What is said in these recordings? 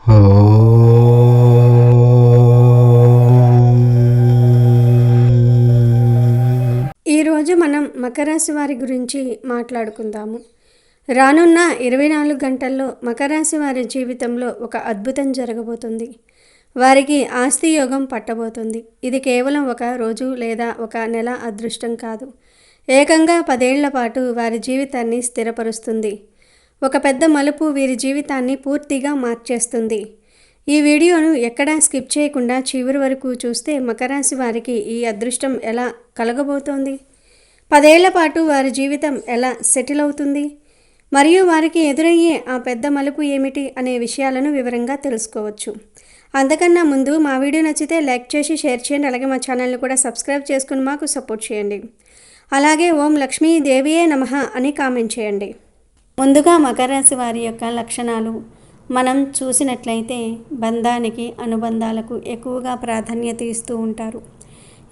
ఈరోజు మనం మకర రాశి వారి గురించి మాట్లాడుకుందాము. రానున్న 24 గంటల్లో మకర రాశి వారి జీవితంలో ఒక అద్భుతం జరగబోతుంది. వారికి ఆస్తి యోగం పట్టబోతుంది. ఇది కేవలం ఒక రోజు లేదా ఒక నెల అదృష్టం కాదు, ఏకంగా 10 ఏళ్ల పాటు వారి జీవితాన్ని స్థిరపరుస్తుంది. ఒక పెద్ద మలుపు వీరి జీవితాన్ని పూర్తిగా మార్చేస్తుంది. ఈ వీడియోను ఎక్కడా స్కిప్ చేయకుండా చివరి వరకు చూస్తే మకర రాశి వారికి ఈ అదృష్టం ఎలా కలగబోతోంది, 10 ఏళ్ల పాటు వారి జీవితం ఎలా సెటిల్ అవుతుంది, మరియు వారికి ఎదురయ్యే ఆ పెద్ద మలుపు ఏమిటి అనే విషయాలను వివరంగా తెలుసుకోవచ్చు. అంతకన్నా ముందు మా వీడియో నచ్చితే లైక్ చేసి షేర్ చేయండి. అలాగే మా ఛానల్ని కూడా సబ్స్క్రైబ్ చేసుకుని మాకు సపోర్ట్ చేయండి. అలాగే ఓం లక్ష్మీదేవియే నమః అని కామెంట్ చేయండి. ముందుగా మకర రాశి వారి యొక్క లక్షణాలు మనం చూసినట్లయితే బంధానికి, అనుబంధాలకు ఎక్కువగా ప్రాధాన్యత ఇస్తూ ఉంటారు.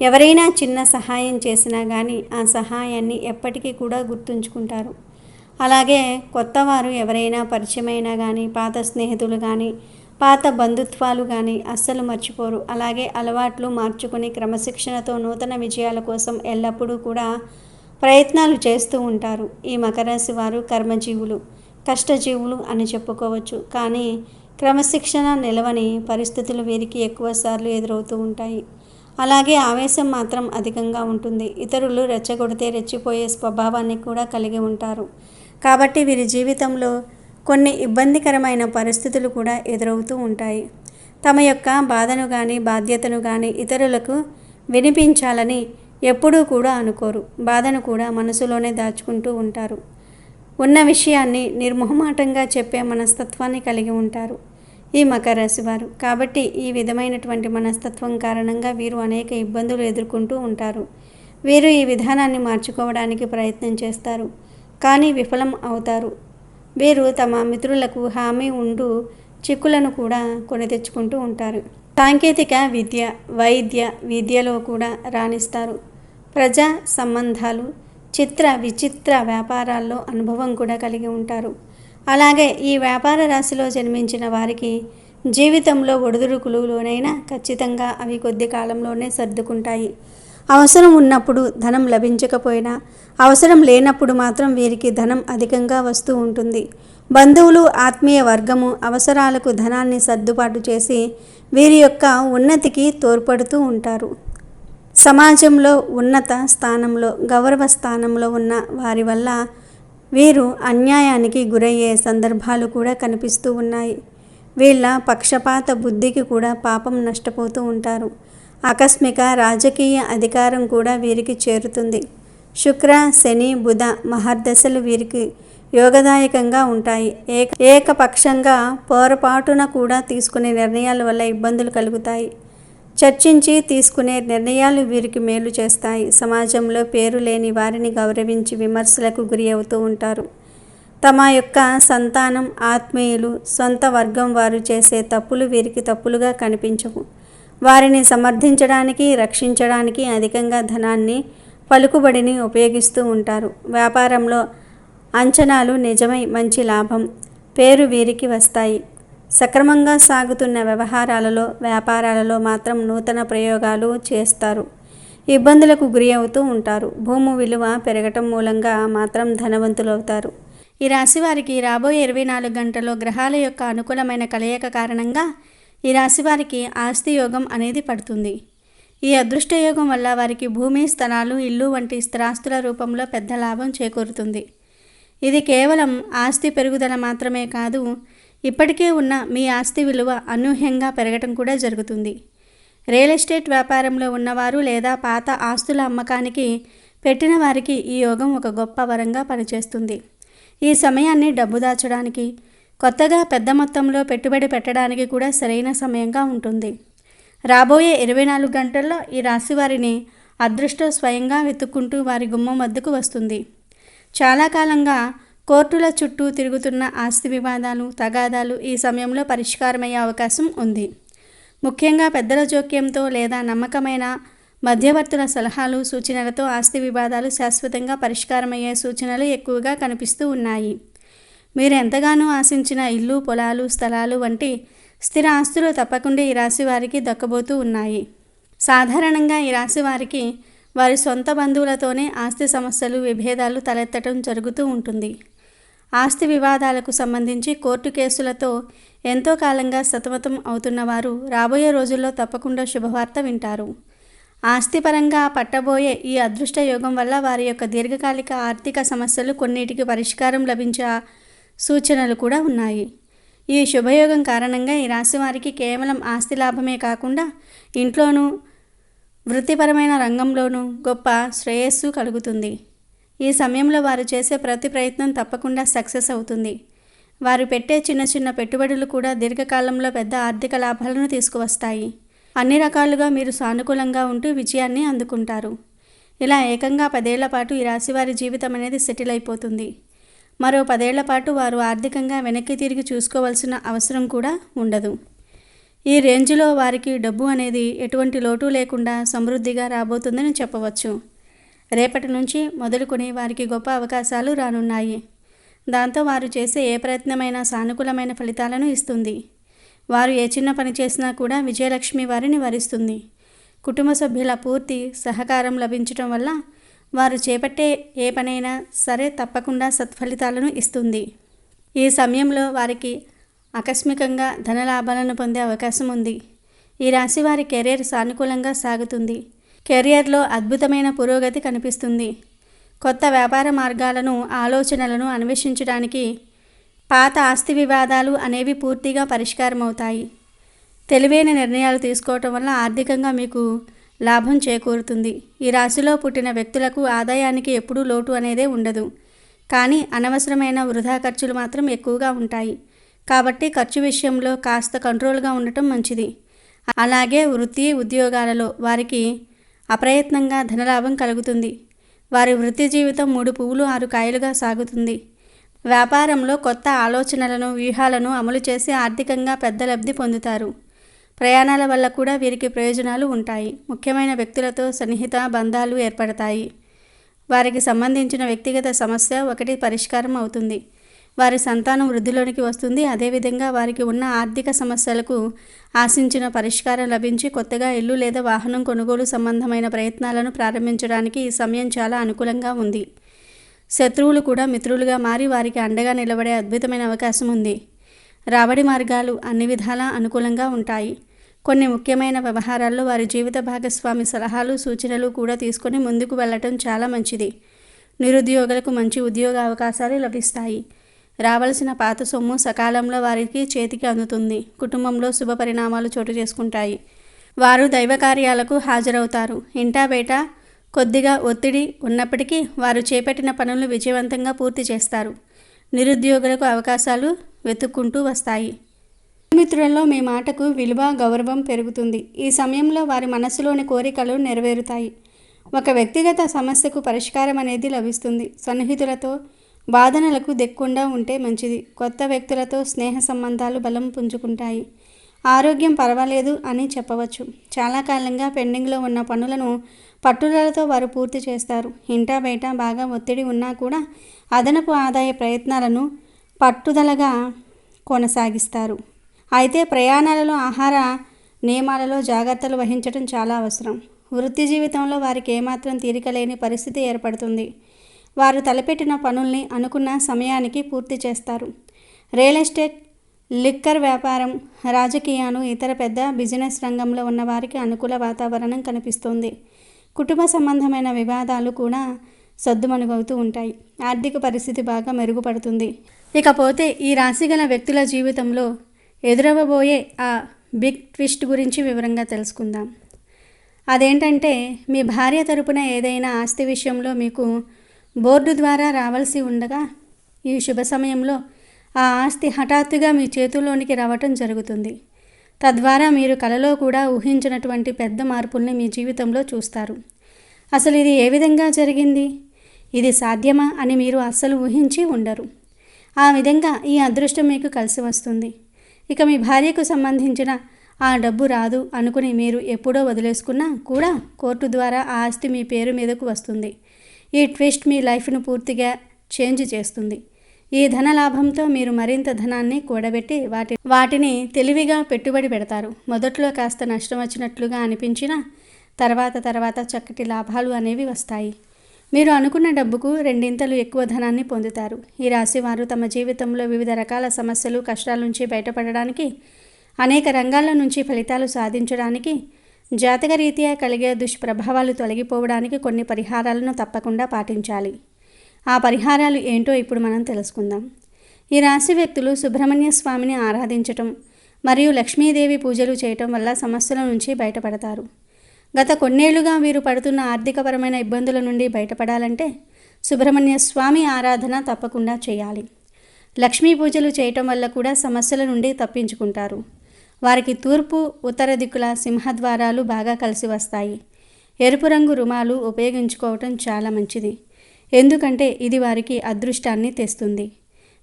ఎవరైనా చిన్న సహాయం చేసినా కానీ ఆ సహాయాన్ని ఎప్పటికీ కూడా గుర్తుంచుకుంటారు. అలాగే కొత్తవారు ఎవరైనా పరిచయమైనా కానీ, పాత స్నేహితులు కానీ, పాత బంధుత్వాలు కానీ అస్సలు మర్చిపోరు. అలాగే అలవాట్లు మార్చుకుని క్రమశిక్షణతో నూతన విజయాల కోసం ఎల్లప్పుడూ కూడా ప్రయత్నాలు చేస్తూ ఉంటారు. ఈ మకర రాశి వారు కర్మజీవులు, కష్టజీవులు అని చెప్పుకోవచ్చు. కానీ క్రమశిక్షణ నిలవని పరిస్థితులు వీరికి ఎక్కువసార్లు ఎదురవుతూ ఉంటాయి. అలాగే ఆవేశం మాత్రం అధికంగా ఉంటుంది. ఇతరులు రెచ్చగొడితే రెచ్చిపోయే స్వభావాన్ని కూడా కలిగి ఉంటారు. కాబట్టి వీరి జీవితంలో కొన్ని ఇబ్బందికరమైన పరిస్థితులు కూడా ఎదురవుతూ ఉంటాయి. తమ యొక్క బాధను కానీ, బాధ్యతను కానీ ఇతరులకు వినిపించాలని ఎప్పుడూ కూడా అనుకోరు. బాధను కూడా మనసులోనే దాచుకుంటూ ఉంటారు. ఉన్న విషయాన్ని నిర్మోహమాటంగా చెప్పే మనస్తత్వాన్ని కలిగి ఉంటారు ఈ మకర రాశి వారు. కాబట్టి ఈ విధమైనటువంటి మనస్తత్వం కారణంగా వీరు అనేక ఇబ్బందులు ఎదుర్కొంటూ ఉంటారు. వీరు ఈ విధానాన్ని మార్చుకోవడానికి ప్రయత్నం చేస్తారు, కానీ విఫలం అవుతారు. వీరు తమ మిత్రులకు హామీ ఉంటూ చిక్కులను కూడా కొని తెచ్చుకుంటూ ఉంటారు. సాంకేతిక విద్య, వైద్య విద్యలో కూడా రాణిస్తారు. ప్రజా సంబంధాలు, చిత్ర విచిత్ర వ్యాపారాల్లో అనుభవం కూడా కలిగి ఉంటారు. అలాగే ఈ వ్యాపార రాశిలో జన్మించిన వారికి జీవితంలో ఒడిదుడుకులు లోనైనా ఖచ్చితంగా అవి కొద్ది కాలంలోనే సర్దుకుంటాయి. అవసరం ఉన్నప్పుడు ధనం లభించకపోయినా, అవసరం లేనప్పుడు మాత్రం వీరికి ధనం అధికంగా వస్తూ ఉంటుంది. బంధువులు, ఆత్మీయ వర్గము అవసరాలకు ధనాన్ని సర్దుబాటు చేసి వీరి యొక్క ఉన్నతికి తోడ్పడుతూ ఉంటారు. సమాజంలో ఉన్నత స్థానంలో, గౌరవ స్థానంలో ఉన్న వారి వల్ల వీరు అన్యాయానికి గురయ్యే సందర్భాలు కూడా కనిపిస్తూ ఉన్నాయి. వీళ్ళ పక్షపాత బుద్ధికి కూడా పాపం నష్టపోతూ ఉంటారు. ఆకస్మిక రాజకీయ అధికారం కూడా వీరికి చేరుతుంది. శుక్ర, శని, బుధ మహర్దశలు వీరికి యోగదాయకంగా ఉంటాయి. ఏకపక్షంగా పొరపాటున కూడా తీసుకునే నిర్ణయాల వల్ల ఇబ్బందులు కలుగుతాయి. చర్చించి తీసుకునే నిర్ణయాలు వీరికి మేలు చేస్తాయి. సమాజంలో పేరు లేని వారిని గౌరవించి విమర్శలకు గురి అవుతూ ఉంటారు. తమ యొక్క సంతానం, ఆత్మీయులు, సొంత వర్గం వారు చేసే తప్పులు వీరికి తప్పులుగా కనిపించవు. వారిని సమర్థించడానికి, రక్షించడానికి అధికంగా ధనాన్ని, పలుకుబడిని ఉపయోగిస్తూ ఉంటారు. వ్యాపారంలో అంచనాలు నిజమై మంచి లాభం, పేరు వీరికి వస్తాయి. సక్రమంగా సాగుతున్న వ్యవహారాలలో, వ్యాపారాలలో మాత్రం నూతన ప్రయోగాలు చేస్తారు. ఇబ్బందులకు గురి అవుతూ ఉంటారు. భూమి విలువ పెరగటం మూలంగా మాత్రం ధనవంతులవుతారు. ఈ రాశి వారికి రాబోయే 24 గంటల్లో గ్రహాల యొక్క అనుకూలమైన కలయిక కారణంగా ఈ రాశి వారికి ఆస్తి యోగం అనేది పడుతుంది. ఈ అదృష్ట యోగం వల్ల వారికి భూమి, స్థలాలు, ఇల్లు వంటి స్థిరాస్తుల రూపంలో పెద్ద లాభం చేకూరుతుంది. ఇది కేవలం ఆస్తి పెరుగుదల మాత్రమే కాదు, ఇప్పటికే ఉన్న మీ ఆస్తి విలువ అనూహ్యంగా పెరగటం కూడా జరుగుతుంది. రియల్ ఎస్టేట్ వ్యాపారంలో ఉన్నవారు లేదా పాత ఆస్తుల అమ్మకానికి పెట్టిన వారికి ఈ యోగం ఒక గొప్ప వరంగా పనిచేస్తుంది. ఈ సమయాన్ని డబ్బు దాచడానికి, కొత్తగా పెద్ద మొత్తంలో పెట్టుబడి పెట్టడానికి కూడా సరైన సమయంగా ఉంటుంది. రాబోయే 24 గంటల్లో ఈ రాశి వారిని అదృష్టం స్వయంగా వెతుక్కుంటూ వారి గుమ్మం వద్దకు వస్తుంది. చాలా కాలంగా కోర్టుల చుట్టూ తిరుగుతున్న ఆస్తి వివాదాలు, తగాదాలు ఈ సమయంలో పరిష్కారమయ్యే అవకాశం ఉంది. ముఖ్యంగా పెద్దల జోక్యంతో లేదా నమ్మకమైన మధ్యవర్తుల సలహాలు, సూచనలతో ఆస్తి వివాదాలు శాశ్వతంగా పరిష్కారమయ్యే సూచనలు ఎక్కువగా కనిపిస్తూ ఉన్నాయి. మీరు ఎంతగానో ఆశించిన ఇల్లు, పొలాలు, స్థలాలు వంటి స్థిర ఆస్తులు తప్పకుండా ఈ రాశి వారికి దక్కబోతూ ఉన్నాయి. సాధారణంగా ఈ రాశి వారికి వారి సొంత బంధువులతోనే ఆస్తి సమస్యలు, విభేదాలు తలెత్తడం జరుగుతూ ఉంటుంది. ఆస్తి వివాదాలకు సంబంధించి కోర్టు కేసులతో ఎంతో కాలంగా సతమతం అవుతున్నవారు రాబోయే రోజుల్లో తప్పకుండా శుభవార్త వింటారు. ఆస్తిపరంగా పట్టబోయే ఈ అదృష్ట యోగం వల్ల వారి యొక్క దీర్ఘకాలిక ఆర్థిక సమస్యలు కొన్నిటికి పరిష్కారం లభించే సూచనలు కూడా ఉన్నాయి. ఈ శుభయోగం కారణంగా ఈ రాశి వారికి కేవలం ఆస్తి లాభమే కాకుండా ఇంట్లోనూ, వృత్తిపరమైన రంగంలోనూ గొప్ప శ్రేయస్సు కలుగుతుంది. ఈ సమయంలో వారు చేసే ప్రతి ప్రయత్నం తప్పకుండా సక్సెస్ అవుతుంది. వారు పెట్టే చిన్న చిన్న పెట్టుబడులు కూడా దీర్ఘకాలంలో పెద్ద ఆర్థిక లాభాలను తీసుకువస్తాయి. అన్ని రకాలుగా మీరు సానుకూలంగా ఉంటూ విజయాన్ని అందుకుంటారు. ఇలా ఏకంగా 10 ఏళ్ల పాటు ఈ రాశివారి జీవితం అనేది సెటిల్ అయిపోతుంది. మరో 10 ఏళ్ల పాటు వారు ఆర్థికంగా వెనక్కి తిరిగి చూసుకోవాల్సిన అవసరం కూడా ఉండదు. ఈ రేంజ్లో వారికి డబ్బు అనేది ఎటువంటి లోటు లేకుండా సమృద్ధిగా రాబోతుందని చెప్పవచ్చు. రేపటి నుంచి మొదలుకొని వారికి గొప్ప అవకాశాలు రానున్నాయి. దాంతో వారు చేసే ఏ ప్రయత్నమైనా సానుకూలమైన ఫలితాలను ఇస్తుంది. వారు ఏ చిన్న పని చేసినా కూడా విజయలక్ష్మి వారిని వరిస్తుంది. కుటుంబ సభ్యుల పూర్తి సహకారం లభించడం వల్ల వారు చేపట్టే ఏ పనైనా సరే తప్పకుండా సత్ఫలితాలను ఇస్తుంది. ఈ సమయంలో వారికి ఆకస్మికంగా ధనలాభాలను పొందే అవకాశం ఉంది. ఈ రాశి వారి కెరీర్ సానుకూలంగా సాగుతుంది. కెరియర్లో అద్భుతమైన పురోగతి కనిపిస్తుంది. కొత్త వ్యాపార మార్గాలను, ఆలోచనలను అన్వేషించడానికి పాత ఆస్తి వివాదాలు అనేవి పూర్తిగా పరిష్కారం అవుతాయి. తెలివైన నిర్ణయాలు తీసుకోవటం వల్ల ఆర్థికంగా మీకు లాభం చేకూరుతుంది. ఈ రాశిలో పుట్టిన వ్యక్తులకు ఆదాయానికి ఎప్పుడూ లోటు అనేదే ఉండదు. కానీ అనవసరమైన వృధా ఖర్చులు మాత్రం ఎక్కువగా ఉంటాయి. కాబట్టి ఖర్చు విషయంలో కాస్త కంట్రోల్గా ఉండటం మంచిది. అలాగే వృత్తి, ఉద్యోగాలలో వారికి అప్రయత్నంగా ధనలాభం కలుగుతుంది. వారి వృత్తి జీవితం 3 పువ్వులు 6 కాయలుగా సాగుతుంది. వ్యాపారంలో కొత్త ఆలోచనలను, వ్యూహాలను అమలు చేసి ఆర్థికంగా పెద్ద లబ్ధి పొందుతారు. ప్రయాణాల వల్ల కూడా వీరికి ప్రయోజనాలు ఉంటాయి. ముఖ్యమైన వ్యక్తులతో సన్నిహిత బంధాలు ఏర్పడతాయి. వారికి సంబంధించిన వ్యక్తిగత సమస్య ఒకటి పరిష్కారం అవుతుంది. వారి సంతానం వృద్ధిలోనికి వస్తుంది. అదేవిధంగా వారికి ఉన్న ఆర్థిక సమస్యలకు ఆశించిన పరిష్కారం లభించి కొత్తగా ఇల్లు లేదా వాహనం కొనుగోలు సంబంధమైన ప్రయత్నాలను ప్రారంభించడానికి ఈ సమయం చాలా అనుకూలంగా ఉంది. శత్రువులు కూడా మిత్రులుగా మారి వారికి అండగా నిలబడే అద్భుతమైన అవకాశం ఉంది. రాబడి మార్గాలు అన్ని విధాలా అనుకూలంగా ఉంటాయి. కొన్ని ముఖ్యమైన వ్యవహారాల్లో వారి జీవిత భాగస్వామి సలహాలు, సూచనలు కూడా తీసుకొని ముందుకు వెళ్ళటం చాలా మంచిది. నిరుద్యోగులకు మంచి ఉద్యోగ అవకాశాలు లభిస్తాయి. రావాల్సిన పాత సొమ్ము సకాలంలో వారికి చేతికి అందుతుంది. కుటుంబంలో శుభ పరిణామాలు చోటు చేసుకుంటాయి. వారు దైవ కార్యాలకు హాజరవుతారు. ఇంటా బయట కొద్దిగా ఒత్తిడి ఉన్నప్పటికీ వారు చేపట్టిన పనులను విజయవంతంగా పూర్తి చేస్తారు. నిరుద్యోగులకు అవకాశాలు వెతుక్కుంటూ వస్తాయి. మిత్రులలో మీ మాటకు విలువ, గౌరవం పెరుగుతుంది. ఈ సమయంలో వారి మనసులోని కోరికలు నెరవేరుతాయి. ఒక వ్యక్తిగత సమస్యకు పరిష్కారం అనేది లభిస్తుంది. సన్నిహితులతో వాదనలకు దిక్కుండా ఉంటే మంచిది. కొత్త వ్యక్తులతో స్నేహ సంబంధాలు బలం పుంజుకుంటాయి. ఆరోగ్యం పర్వాలేదు అని చెప్పవచ్చు. చాలా కాలంగా పెండింగ్లో ఉన్న పనులను పట్టుదలతో వారు పూర్తి చేస్తారు. ఇంటా బయట బాగా ఒత్తిడి ఉన్నా కూడా అదనపు ఆదాయ ప్రయత్నాలను పట్టుదలగా కొనసాగిస్తారు. అయితే ప్రయాణాలలో, ఆహార నియమాలలో జాగ్రత్తలు వహించడం చాలా అవసరం. వృత్తి జీవితంలో వారికి ఏమాత్రం తీరిక లేని పరిస్థితి ఏర్పడుతుంది. వారు తలపెట్టిన పనుల్ని అనుకున్న సమయానికి పూర్తి చేస్తారు. రియల్ ఎస్టేట్, లిక్కర్ వ్యాపారం, రాజకీయాలు, ఇతర పెద్ద బిజినెస్ రంగంలో ఉన్న వారికి అనుకూల వాతావరణం కనిపిస్తోంది. కుటుంబ సంబంధమైన వివాదాలు కూడా సద్దుమణుగవుతూ ఉంటాయి. ఆర్థిక పరిస్థితి బాగా మెరుగుపడుతుంది. ఇకపోతే ఈ రాశి గల వ్యక్తుల జీవితంలో ఎదురవ్వబోయే ఆ బిగ్ ట్విస్ట్ గురించి వివరంగా తెలుసుకుందాం. అదేంటంటే, మీ భార్య తరపున ఏదైనా ఆస్తి విషయంలో మీకు బోర్డు ద్వారా రావాల్సి ఉండగా ఈ శుభ సమయంలో ఆ ఆస్తి హఠాత్తుగా మీ చేతుల్లోనికి రావటం జరుగుతుంది. తద్వారా మీరు కలలో కూడా ఊహించినటువంటి పెద్ద మార్పుల్ని మీ జీవితంలో చూస్తారు. అసలు ఇది ఏ విధంగా జరిగింది, ఇది సాధ్యమా అని మీరు అస్సలు ఊహించి ఉండరు. ఆ విధంగా ఈ అదృష్టం మీకు కలిసి వస్తుంది. ఇక మీ భార్యకు సంబంధించిన ఆ డబ్బు రాదు అనుకుని మీరు ఎప్పుడో వదిలేసుకున్నా కూడా కోర్టు ద్వారా ఆ ఆస్తి మీ పేరు మీదకు వస్తుంది. ఈ ట్విస్ట్ మీ లైఫ్ను పూర్తిగా చేంజ్ చేస్తుంది. ఈ ధన లాభంతో మీరు మరింత ధనాన్ని కూడబెట్టి వాటిని తెలివిగా పెట్టుబడి పెడతారు. మొదట్లో కాస్త నష్టం వచ్చినట్లుగా అనిపించినా తర్వాత చక్కటి లాభాలు అనేవి వస్తాయి. మీరు అనుకున్న డబ్బుకు రెండింతలు ఎక్కువ ధనాన్ని పొందుతారు. ఈ రాశి వారు తమ జీవితంలో వివిధ రకాల సమస్యలు, కష్టాల నుంచి బయటపడడానికి, అనేక రంగాల నుంచి ఫలితాలు సాధించడానికి, జాతకరీత్యా కలిగే దుష్ప్రభావాలు తొలగిపోవడానికి కొన్ని పరిహారాలను తప్పకుండా పాటించాలి. ఆ పరిహారాలు ఏంటో ఇప్పుడు మనం తెలుసుకుందాం. ఈ రాశి వ్యక్తులు సుబ్రహ్మణ్య స్వామిని ఆరాధించటం మరియు లక్ష్మీదేవి పూజలు చేయటం వల్ల సమస్యల నుంచి బయటపడతారు. గత కొన్నేళ్లుగా వీరు పడుతున్న ఆర్థికపరమైన ఇబ్బందుల నుండి బయటపడాలంటే సుబ్రహ్మణ్య స్వామి ఆరాధన తప్పకుండా చేయాలి. లక్ష్మీ పూజలు చేయటం వల్ల కూడా సమస్యల నుండి తప్పించుకుంటారు. వారికి తూర్పు, ఉత్తర దిక్కుల సింహద్వారాలు బాగా కలిసి వస్తాయి. ఎరుపు రంగు రుమాలు ఉపయోగించుకోవటం చాలా మంచిది. ఎందుకంటే ఇది వారికి అదృష్టాన్ని తెస్తుంది.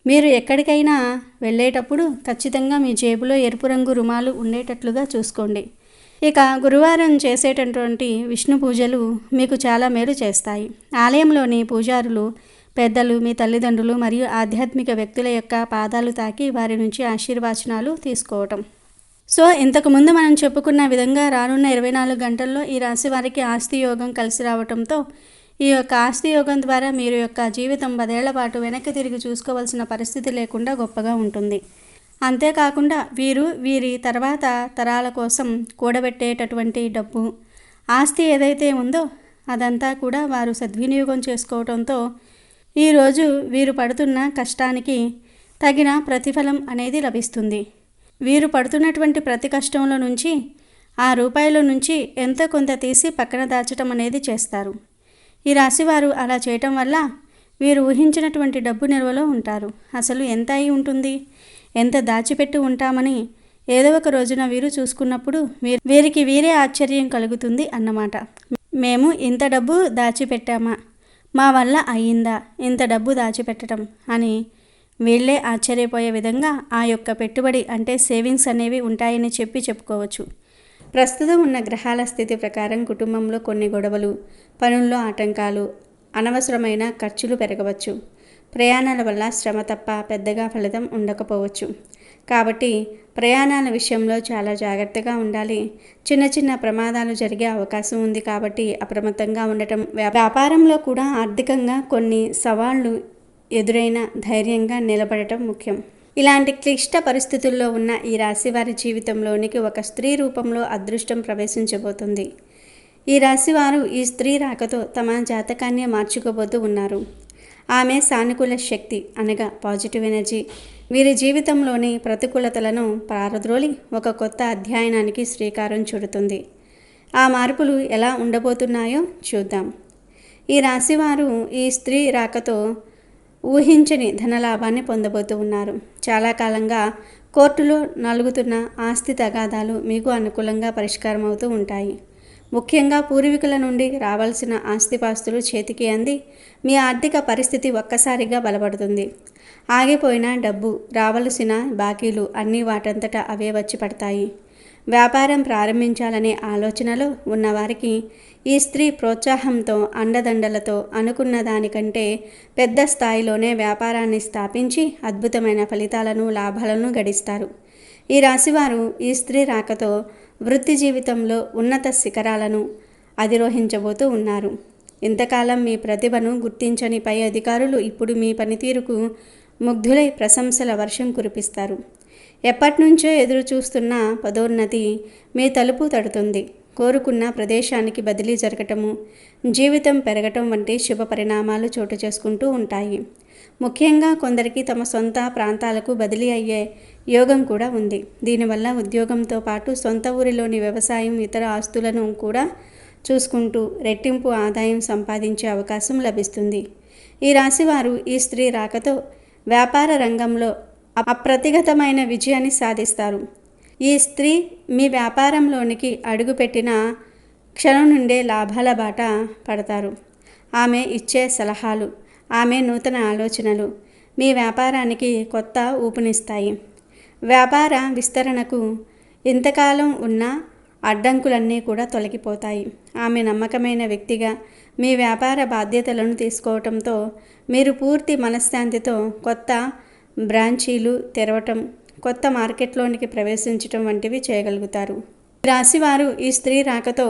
మీరు ఎక్కడికైనా వెళ్ళేటప్పుడు ఖచ్చితంగా మీ జేబులో ఎరుపు రంగు రుమాలు ఉండేటట్లుగా చూసుకోండి. ఇక గురువారం చేసేటటువంటి విష్ణు పూజలు మీకు చాలా మేలు చేస్తాయి. ఆలయంలోని పూజారులు, పెద్దలు, మీ తల్లిదండ్రులు మరియు ఆధ్యాత్మిక వ్యక్తుల యొక్క పాదాలు తాకి వారి నుంచి ఆశీర్వచనాలు తీసుకోవటం. సో ఇంతకుముందు మనం చెప్పుకున్న విధంగా రానున్న 24 గంటల్లో ఈ రాశి వారికి ఆస్తి యోగం కలిసి రావటంతో ఈ యొక్క ఆస్తి యోగం ద్వారా మీరు యొక్క జీవితం 10 ఏళ్ల పాటు వెనక్కి తిరిగి చూసుకోవాల్సిన పరిస్థితి లేకుండా గొప్పగా ఉంటుంది. అంతేకాకుండా వీరి తర్వాత తరాల కోసం కూడబెట్టేటటువంటి డబ్బు, ఆస్తి ఏదైతే ఉందో అదంతా కూడా వారు సద్వినియోగం చేసుకోవడంతో ఈరోజు వీరు పడుతున్న కష్టానికి తగిన ప్రతిఫలం అనేది లభిస్తుంది. వీరు పడుతున్నటువంటి ప్రతి కష్టంలో నుంచి ఆ రూపాయల నుంచి ఎంతో కొంత తీసి పక్కన దాచటం అనేది చేస్తారు. ఈ రాశివారు అలా చేయటం వల్ల వీరు ఊహించినటువంటి డబ్బు నిల్వలో ఉంటారు. అసలు ఎంత అయి ఉంటుంది, ఎంత దాచిపెట్టి ఉంటామని ఏదో ఒక రోజున వీరు చూసుకున్నప్పుడు వీరికి వీరే ఆశ్చర్యం కలుగుతుంది అన్నమాట. మేము ఇంత డబ్బు దాచిపెట్టామా, మా వల్ల అయ్యిందా ఇంత డబ్బు దాచిపెట్టడం అని వీళ్ళే ఆశ్చర్యపోయే విధంగా ఆ యొక్క పెట్టుబడి అంటే సేవింగ్స్ అనేవి ఉంటాయని చెప్పుకోవచ్చు. ప్రస్తుతం ఉన్న గ్రహాల స్థితి ప్రకారం కుటుంబంలో కొన్ని గొడవలు, పనుల్లో ఆటంకాలు, అనవసరమైన ఖర్చులు పెరగవచ్చు. ప్రయాణాల వల్ల శ్రమ తప్ప పెద్దగా ఫలితం ఉండకపోవచ్చు. కాబట్టి ప్రయాణాల విషయంలో చాలా జాగ్రత్తగా ఉండాలి. చిన్న ప్రమాదాలు జరిగే అవకాశం ఉంది కాబట్టి అప్రమత్తంగా ఉండటం, వ్యాపారంలో కూడా ఆర్థికంగా కొన్ని సవాళ్లు ఎదురైన ధైర్యంగా నిలబడటం ముఖ్యం. ఇలాంటి క్లిష్ట పరిస్థితుల్లో ఉన్న ఈ రాశి వారి జీవితంలోనికి ఒక స్త్రీ రూపంలో అదృష్టం ప్రవేశించబోతుంది. ఈ రాశివారు ఈ స్త్రీ రాకతో తమ జాతకాన్ని మార్చుకోబోతూ ఉన్నారు. ఆమె సానుకూల శక్తి అనగా పాజిటివ్ ఎనర్జీ వీరి జీవితంలోని ప్రతికూలతలను పారద్రోలి ఒక కొత్త అధ్యయనానికి శ్రీకారం చుడుతుంది. ఆ మార్పులు ఎలా ఉండబోతున్నాయో చూద్దాం. ఈ రాశివారు ఈ స్త్రీ రాకతో ఊహించని ధనలాభాన్ని పొందబోతూ ఉన్నారు. చాలా కాలంగా కోర్టులో నలుగుతున్న ఆస్తి తగాదాలు మీకు అనుకూలంగా పరిష్కారం అవుతూ ఉంటాయి. ముఖ్యంగా పూర్వీకుల నుండి రావాల్సిన ఆస్తిపాస్తులు చేతికి అంది మీ ఆర్థిక పరిస్థితి ఒక్కసారిగా బలపడుతుంది. ఆగిపోయిన డబ్బు, రావలసిన బాకీలు అన్నీ వాటంతటా అవే వచ్చి పడతాయి. వ్యాపారం ప్రారంభించాలనే ఆలోచనలో ఉన్నవారికి ఈ స్త్రీ ప్రోత్సాహంతో, అండదండలతో అనుకున్న దానికంటే పెద్ద స్థాయిలోనే వ్యాపారాన్ని స్థాపించి అద్భుతమైన ఫలితాలను, లాభాలను గడిస్తారు. ఈ రాశివారు ఈ స్త్రీ రాకతో వృత్తి జీవితంలో ఉన్నత శిఖరాలను అధిరోహించబోతూ ఉన్నారు. ఇంతకాలం మీ ప్రతిభను గుర్తించని పై అధికారులు ఇప్పుడు మీ పనితీరుకు ముగ్ధులై ప్రశంసల వర్షం కురిపిస్తారు. ఎప్పటినుంచో ఎదురు చూస్తున్న పదోన్నతి మీ తలుపు తడుతుంది. కోరుకున్న ప్రదేశానికి బదిలీ జరగటము, జీవితం పెరగటం వంటి శుభ పరిణామాలు చోటు చేసుకుంటూ ఉంటాయి. ముఖ్యంగా కొందరికి తమ సొంత ప్రాంతాలకు బదిలీ అయ్యే యోగం కూడా ఉంది. దీనివల్ల ఉద్యోగంతో పాటు సొంత ఊరిలోని వ్యవసాయం, ఇతర ఆస్తులను కూడా చూసుకుంటూ రెట్టింపు ఆదాయం సంపాదించే అవకాశం లభిస్తుంది. ఈ రాశివారు ఈ స్త్రీ రాకతో వ్యాపార రంగంలో అప్రతిగతమైన విజయాన్ని సాధిస్తారు. ఈ స్త్రీ మీ వ్యాపారంలోనికి అడుగుపెట్టిన క్షణం నుండే లాభాల బాట పడతారు. ఆమె ఇచ్చే సలహాలు, ఆమె నూతన ఆలోచనలు మీ వ్యాపారానికి కొత్త ఊపునిస్తాయి. వ్యాపార విస్తరణకు ఇంతకాలం ఉన్న అడ్డంకులన్నీ కూడా తొలగిపోతాయి. ఆమె నమ్మకమైన వ్యక్తిగా మీ వ్యాపార బాధ్యతలను తీసుకోవటంతో మీరు పూర్తి మనశ్శాంతితో కొత్త బ్రాంచీలు తెరవటం, కొత్త మార్కెట్లోనికి ప్రవేశించటం వంటివి చేయగలుగుతారు. ఈ రాశివారు ఈ స్త్రీ రాకతో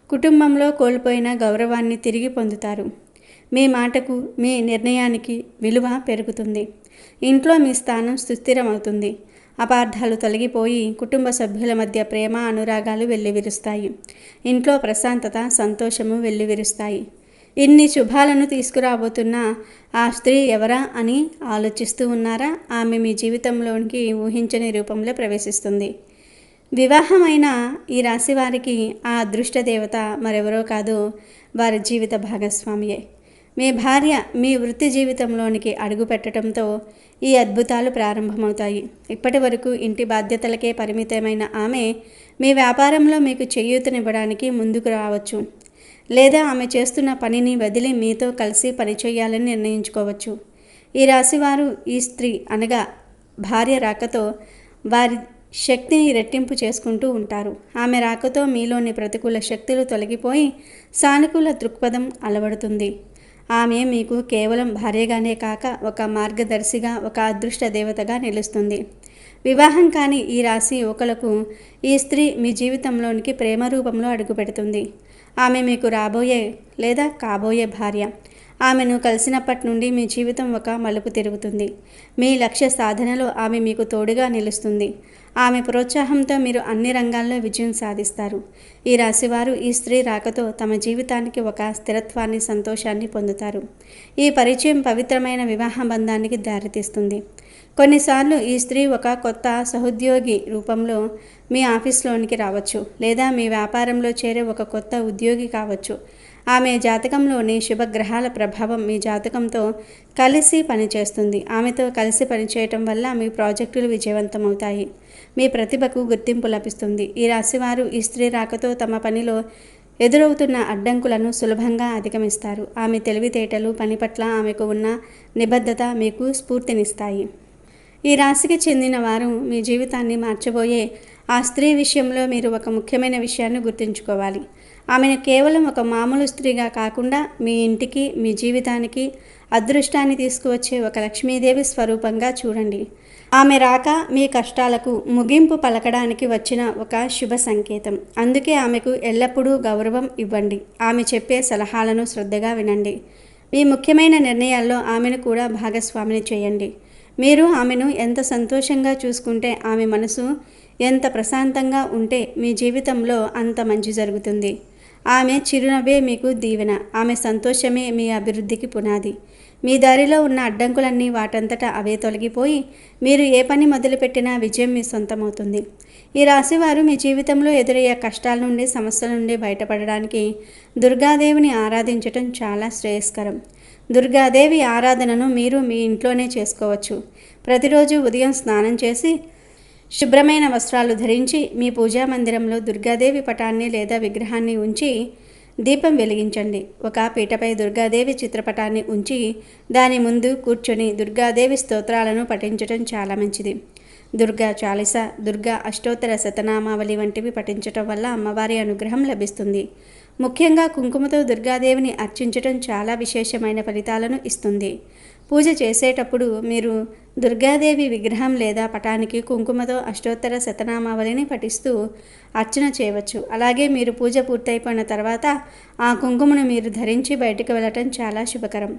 కుటుంబంలో కోల్పోయిన గౌరవాన్ని తిరిగి పొందుతారు. మీ మాటకు, మీ నిర్ణయానికి విలువ పెరుగుతుంది. ఇంట్లో మీ స్థానం సుస్థిరమవుతుంది. అపార్థాలు తొలగిపోయి కుటుంబ సభ్యుల మధ్య ప్రేమ, అనురాగాలు వెల్లివిరుస్తాయి. ఇంట్లో ప్రశాంతత, సంతోషము వెల్లివిరుస్తాయి. ఇన్ని శుభాలను తీసుకురాబోతున్న ఆ స్త్రీ ఎవరా అని ఆలోచిస్తూ ఉన్నారా? ఆమె మీ జీవితంలోనికి ఊహించని రూపంలో ప్రవేశిస్తుంది. వివాహమైన ఈ రాశి వారికి ఆ అదృష్ట దేవత మరెవరో కాదు, వారి జీవిత భాగస్వామియే. మీ భార్య మీ వృత్తి జీవితంలోనికి అడుగు పెట్టడంతో ఈ అద్భుతాలు ప్రారంభమవుతాయి. ఇప్పటి వరకు ఇంటి బాధ్యతలకే పరిమితమైన ఆమె మీ వ్యాపారంలో మీకు చేయూతనివ్వడానికి ముందుకు రావచ్చు. లేదా ఆమె చేస్తున్న పనిని వదిలి మీతో కలిసి పనిచేయాలని నిర్ణయించుకోవచ్చు. ఈ రాశివారు ఈ స్త్రీ అనగా భార్య రాకతో వారి శక్తిని రెట్టింపు చేసుకుంటూ ఉంటారు. ఆమె రాకతో మీలోని ప్రతికూల శక్తులు తొలగిపోయి సానుకూల దృక్పథం అలవడుతుంది. ఆమె మీకు కేవలం భార్యగానే కాక ఒక మార్గదర్శిగా, ఒక అదృష్ట దేవతగా నిలుస్తుంది. వివాహం కాని ఈ రాశి యువకులకు ఈ స్త్రీ మీ జీవితంలోనికి ప్రేమ రూపంలో అడుగుపెడుతుంది. ఆమె మీకు రాబోయే లేదా కాబోయే భార్య. ఆమెను కలిసినప్పటి నుండి మీ జీవితం ఒక మలుపు తిరుగుతుంది. మీ లక్ష్య సాధనలో ఆమె మీకు తోడుగా నిలుస్తుంది. ఆమె ప్రోత్సాహంతో మీరు అన్ని రంగాల్లో విజయం సాధిస్తారు. ఈ రాశివారు ఈ స్త్రీ రాకతో తమ జీవితానికి ఒక స్థిరత్వాన్ని, సంతోషాన్ని పొందుతారు. ఈ పరిచయం పవిత్రమైన వివాహ బంధానికి దారితీస్తుంది. కొన్నిసార్లు ఈ స్త్రీ ఒక కొత్త సహోద్యోగి రూపంలో మీ ఆఫీస్లోనికి రావచ్చు, లేదా మీ వ్యాపారంలో చేరే ఒక కొత్త ఉద్యోగి కావచ్చు. ఆమె జాతకంలోని శుభగ్రహాల ప్రభావం మీ జాతకంతో కలిసి పనిచేస్తుంది. ఆమెతో కలిసి పనిచేయటం వల్ల మీ ప్రాజెక్టులు విజయవంతమవుతాయి. మీ ప్రతిభకు గుర్తింపు లభిస్తుంది. ఈ రాశివారు ఈ స్త్రీ రాకతో తమ పనిలో ఎదురవుతున్న అడ్డంకులను సులభంగా అధిగమిస్తారు. ఆమె తెలివితేటలు, పని పట్ల ఆమెకు ఉన్న నిబద్ధత మీకు స్ఫూర్తినిస్తాయి. ఈ రాశికి చెందిన వారు మీ జీవితాన్ని మార్చబోయే ఆ స్త్రీ విషయంలో మీరు ఒక ముఖ్యమైన విషయాన్ని గుర్తుంచుకోవాలి. ఆమెను కేవలం ఒక మామూలు స్త్రీగా కాకుండా మీ ఇంటికి, మీ జీవితానికి అదృష్టాన్ని తీసుకువచ్చే ఒక లక్ష్మీదేవి స్వరూపంగా చూడండి. ఆమె రాక మీ కష్టాలకు ముగింపు పలకడానికి వచ్చిన ఒక శుభ సంకేతం. అందుకే ఆమెకు ఎల్లప్పుడూ గౌరవం ఇవ్వండి. ఆమె చెప్పే సలహాలను శ్రద్ధగా వినండి. మీ ముఖ్యమైన నిర్ణయాల్లో ఆమెను కూడా భాగస్వామిని చేయండి. మీరు ఆమెను ఎంత సంతోషంగా చూసుకుంటే, ఆమె మనసు ఎంత ప్రశాంతంగా ఉంటే మీ జీవితంలో అంత మంచి జరుగుతుంది. ఆమె చిరునవ్వే మీకు దీవెన. ఆమె సంతోషమే మీ అభివృద్ధికి పునాది. మీ దారిలో ఉన్న అడ్డంకులన్నీ వాటంతటా అవే తొలగిపోయి మీరు ఏ పని మొదలుపెట్టినా విజయం మీ సొంతమవుతుంది. ఈ రాశివారు మీ జీవితంలో ఎదురయ్యే కష్టాల నుండి, సమస్యల నుండి బయటపడడానికి దుర్గాదేవిని ఆరాధించటం చాలా శ్రేయస్కరం. దుర్గాదేవి ఆరాధనను మీరు మీ ఇంట్లోనే చేసుకోవచ్చు. ప్రతిరోజు ఉదయం స్నానం చేసి శుభ్రమైన వస్త్రాలు ధరించి మీ పూజా మందిరంలో దుర్గాదేవి పటాన్ని లేదా విగ్రహాన్ని ఉంచి దీపం వెలిగించండి. ఒక పీటపై దుర్గాదేవి చిత్రపటాన్ని ఉంచి దాని ముందు కూర్చొని దుర్గాదేవి స్తోత్రాలను పఠించడం చాలా మంచిది. దుర్గా చాలీస, దుర్గా అష్టోత్తర శతనామావళి వంటివి పఠించటం వల్ల అమ్మవారి అనుగ్రహం లభిస్తుంది. ముఖ్యంగా కుంకుమతో దుర్గాదేవిని అర్చించటం చాలా విశేషమైన ఫలితాలను ఇస్తుంది. పూజ చేసేటప్పుడు మీరు దుర్గాదేవి విగ్రహం లేదా పటానికి కుంకుమతో అష్టోత్తర శతనామావళిని పఠిస్తూ అర్చన చేయవచ్చు. అలాగే మీరు పూజ పూర్తయిపోయిన తర్వాత ఆ కుంకుమను మీరు ధరించి బయటకు వెళ్ళటం చాలా శుభకరం.